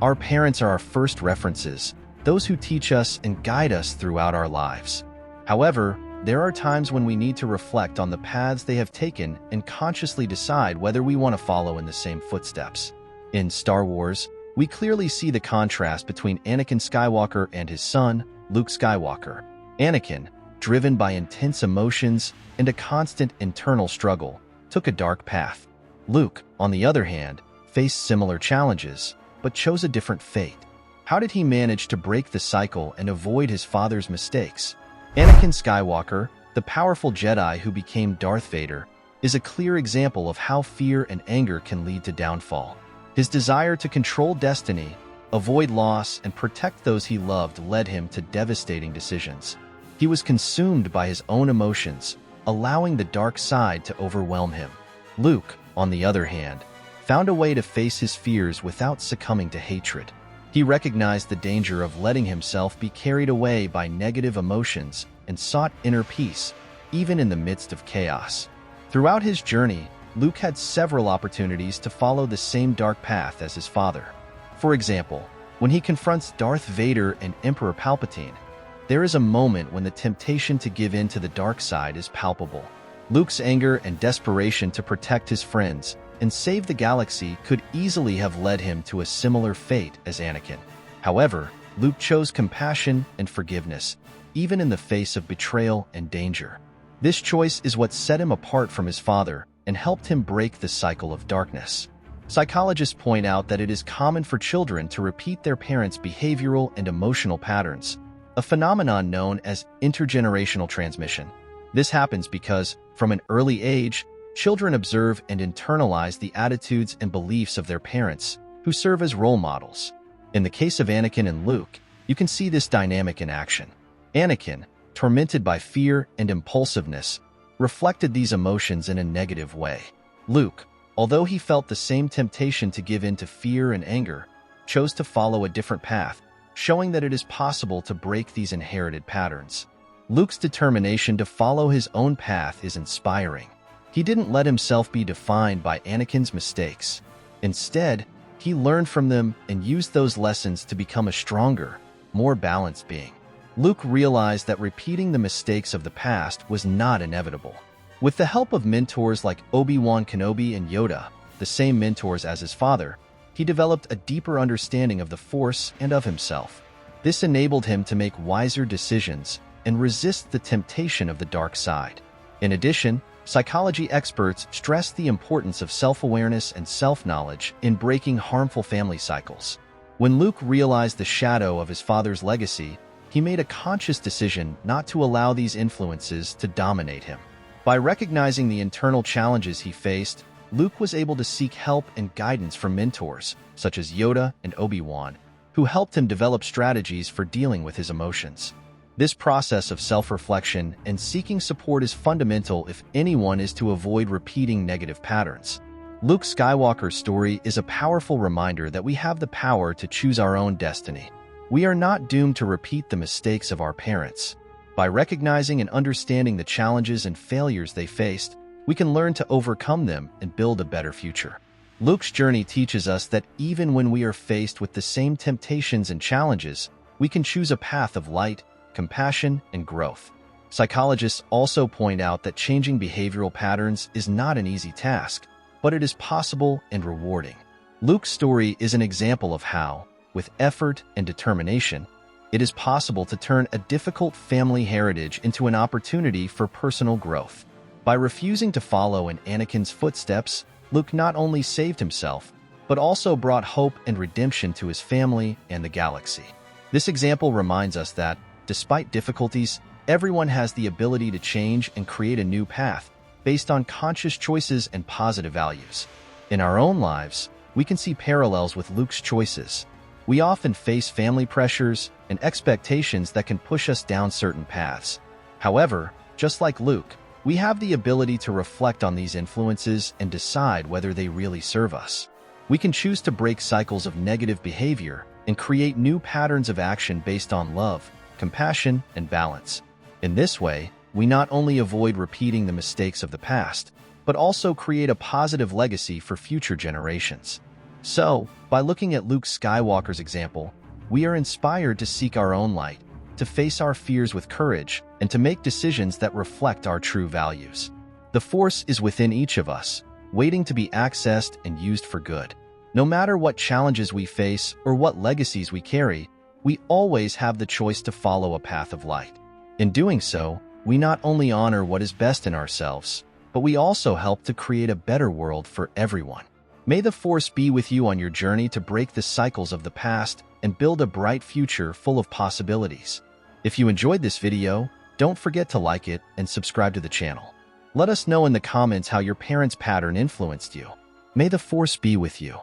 Our parents are our first references, those who teach us and guide us throughout our lives. However, there are times when we need to reflect on the paths they have taken and consciously decide whether we want to follow in the same footsteps. In Star Wars, we clearly see the contrast between Anakin Skywalker and his son, Luke Skywalker. Anakin, driven by intense emotions and a constant internal struggle, took a dark path. Luke, on the other hand, faced similar challenges, but chose a different fate. How did he manage to break the cycle and avoid his father's mistakes? Anakin Skywalker, the powerful Jedi who became Darth Vader, is a clear example of how fear and anger can lead to downfall. His desire to control destiny, avoid loss, and protect those he loved led him to devastating decisions. He was consumed by his own emotions, allowing the dark side to overwhelm him. Luke, on the other hand, found a way to face his fears without succumbing to hatred. He recognized the danger of letting himself be carried away by negative emotions and sought inner peace, even in the midst of chaos. Throughout his journey, Luke had several opportunities to follow the same dark path as his father. For example, when he confronts Darth Vader and Emperor Palpatine, there is a moment when the temptation to give in to the dark side is palpable. Luke's anger and desperation to protect his friends and save the galaxy could easily have led him to a similar fate as Anakin. However, Luke chose compassion and forgiveness, even in the face of betrayal and danger. This choice is what set him apart from his father and helped him break the cycle of darkness. Psychologists point out that it is common for children to repeat their parents' behavioral and emotional patterns, a phenomenon known as intergenerational transmission. This happens because, from an early age, children observe and internalize the attitudes and beliefs of their parents, who serve as role models. In the case of Anakin and Luke, you can see this dynamic in action. Anakin, tormented by fear and impulsiveness, reflected these emotions in a negative way. Luke, although he felt the same temptation to give in to fear and anger, chose to follow a different path, showing that it is possible to break these inherited patterns. Luke's determination to follow his own path is inspiring. He didn't let himself be defined by Anakin's mistakes. Instead, he learned from them and used those lessons to become a stronger, more balanced being. Luke realized that repeating the mistakes of the past was not inevitable. With the help of mentors like Obi-Wan Kenobi and Yoda, the same mentors as his father, he developed a deeper understanding of the Force and of himself. This enabled him to make wiser decisions and resist the temptation of the dark side. In addition, psychology experts stress the importance of self-awareness and self-knowledge in breaking harmful family cycles. When Luke realized the shadow of his father's legacy, he made a conscious decision not to allow these influences to dominate him. By recognizing the internal challenges he faced, Luke was able to seek help and guidance from mentors, such as Yoda and Obi-Wan, who helped him develop strategies for dealing with his emotions. This process of self-reflection and seeking support is fundamental if anyone is to avoid repeating negative patterns. Luke Skywalker's story is a powerful reminder that we have the power to choose our own destiny. We are not doomed to repeat the mistakes of our parents. By recognizing and understanding the challenges and failures they faced, we can learn to overcome them and build a better future. Luke's journey teaches us that even when we are faced with the same temptations and challenges, we can choose a path of light, compassion, and growth. Psychologists also point out that changing behavioral patterns is not an easy task, but it is possible and rewarding. Luke's story is an example of how, with effort and determination, it is possible to turn a difficult family heritage into an opportunity for personal growth. By refusing to follow in Anakin's footsteps, Luke not only saved himself, but also brought hope and redemption to his family and the galaxy. This example reminds us that, despite difficulties, everyone has the ability to change and create a new path based on conscious choices and positive values. In our own lives, we can see parallels with Luke's choices. We often face family pressures and expectations that can push us down certain paths. However, just like Luke, we have the ability to reflect on these influences and decide whether they really serve us. We can choose to break cycles of negative behavior and create new patterns of action based on love, compassion, and balance. In this way, we not only avoid repeating the mistakes of the past, but also create a positive legacy for future generations. So, By looking at Luke Skywalker's example, we are inspired to seek our own light, to face our fears with courage, and to make decisions that reflect our true values. The Force is within each of us, waiting to be accessed and used for good. No matter what challenges we face or what legacies we carry, we always have the choice to follow a path of light. In doing so, we not only honor what is best in ourselves, but we also help to create a better world for everyone. May the Force be with you on your journey to break the cycles of the past and build a bright future full of possibilities. If you enjoyed this video, don't forget to like it and subscribe to the channel. Let us know in the comments how your parents' pattern influenced you. May the Force be with you.